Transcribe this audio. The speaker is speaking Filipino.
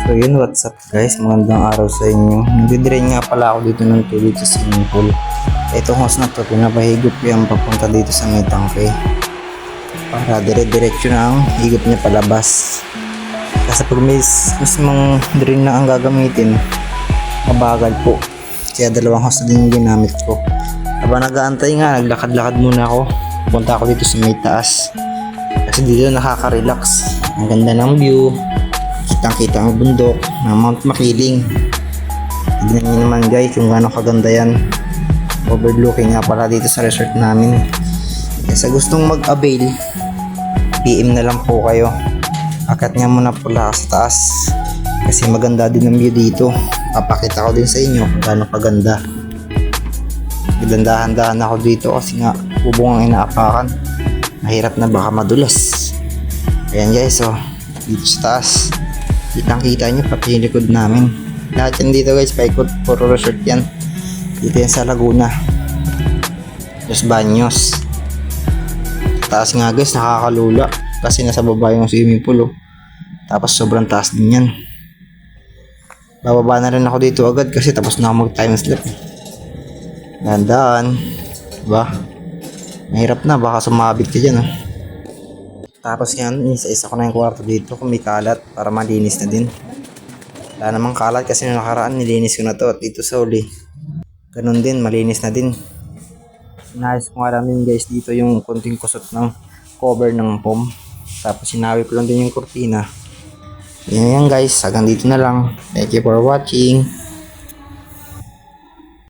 So yun, what's up guys, magandang araw sa inyo. Nagdidrain nga pala ako dito ng tubig sa swimming pool. Itong hose na to, pinapahigop ko yan papunta dito sa may tangke para dire-diretso na ang higop niya palabas. Kasi pag mismong drain na ang gagamitin, mabagal po. Kaya dalawang hose na din yung ginamit ko. Habang nag-aantay nga, naglakad-lakad muna ako. Punta ako dito sa may taas kasi dito nakaka-relax. Ang ganda ng view, kitang-kita ang bundok ng Mount Makiling. Tignan nyo naman guys kung gaano kaganda yan. Overlooking nga pala dito sa resort namin. Kaya sa gustong mag-avail, PM na lang po kayo. Akat nga muna pula sa taas kasi maganda din ang view dito. Papakita ko din sa inyo kung gaano kaganda. Dahan-dahan ako dito kasi nga bubong ang inaapakan. Mahirap na baka madulas. Ayan guys, so dito sa taas kitang-kita nyo pati yung likod namin. Lahat yan dito guys, paikot, puro resort yan. Dito yan sa Laguna, Los Baños. Taas nga guys, nakakalula kasi nasa baba yung swimming pool oh. Tapos sobrang taas din yan. Bababa na rin ako dito agad kasi tapos na ako mag time slip. Gandaan, diba? Mahirap na, baka sumabit ka dyan oh. Tapos yan, isa-isa ko na yung kwarto dito kung may kalat para malinis na din. Wala namang kalat kasi nung nakaraan nilinis ko na to at dito sa uli ganun din, malinis na din. Inayos ko nga lang din guys dito yung konting kusot ng cover ng foam. Tapos sinawi ko lang din yung kurtina. Yan guys, hanggang dito na lang. Thank you for watching.